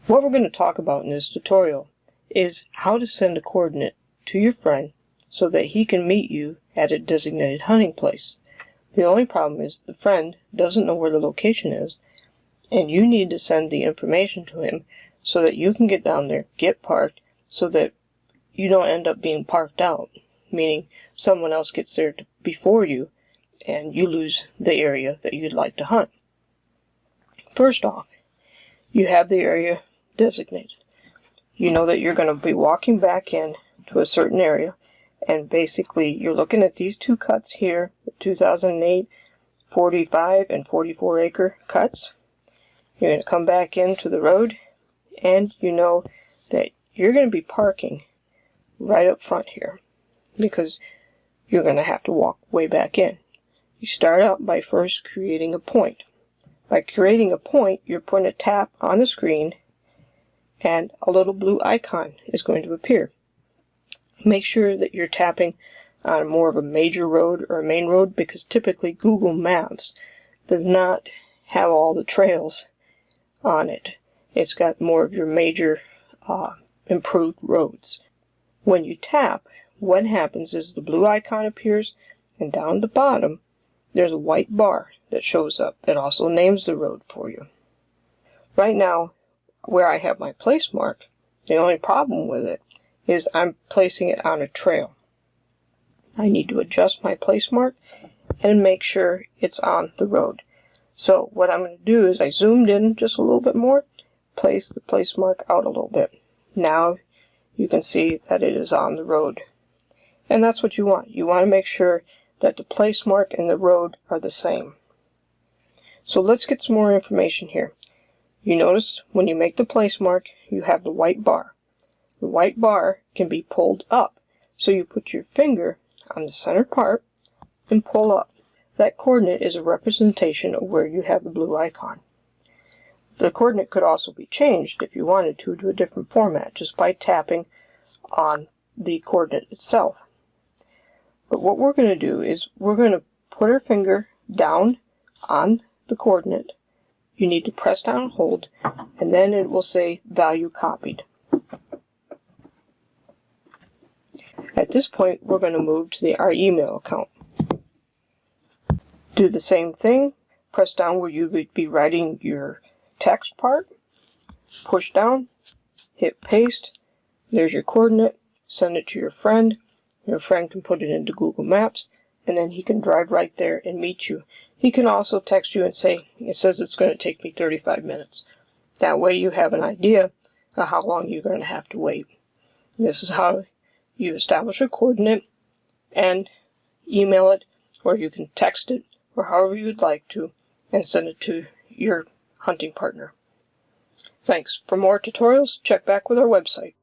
What we're going to talk about in this tutorial is how to send a coordinate to your friend so that he can meet you at a designated hunting place. The only problem is the friend doesn't know where the location is, and you need to send the information to him so that you can get down there, get parked, so that you don't end up being parked out, meaning someone else gets there before you and you lose the area that you'd like to hunt. First off, you have the area designated. You know that you're going to be walking back in to a certain area, and basically you're looking at these two cuts here, the 2008 45 and 44 acre cuts. You're going to come back into the road, and you know that you're going to be parking right up front here because you're going to have to walk way back in. You start out by first creating a point. By creating a point, you're going to tap on the screen and a little blue icon is going to appear. Make sure that you're tapping on more of a major road or a main road, because typically Google Maps does not have all the trails on it. It's got more of your major improved roads. When you tap, what happens is the blue icon appears, and down at the bottom there's a white bar that shows up that also names the road for you. Right now, where I have my place marked, the only problem with it is I'm placing it on a trail. I need to adjust my place mark and make sure it's on the road. So what I'm going to do is I zoomed in just a little bit more, place the place mark out a little bit. Now you can see that it is on the road. And that's what you want. You want to make sure that the place mark and the road are the same. So let's get some more information here. You notice when you make the place mark, you have the white bar. The white bar can be pulled up. So you put your finger on the center part and pull up. That coordinate is a representation of where you have the blue icon. The coordinate could also be changed if you wanted to a different format just by tapping on the coordinate itself. But what we're going to do is we're going to put our finger down on the coordinate. You need to press down and hold, and then it will say value copied. At this point, we're going to move to our email account. Do the same thing. Press down where you would be writing your text part. Push down, hit paste. There's your coordinate. Send it to your friend. Your friend can put it into Google Maps, and then he can drive right there and meet you. He can also text you and say, it says it's going to take me 35 minutes. That way you have an idea of how long you're going to have to wait. This is how you establish a coordinate and email it, or you can text it, or however you would like to, and send it to your hunting partner. Thanks. For more tutorials, check back with our website.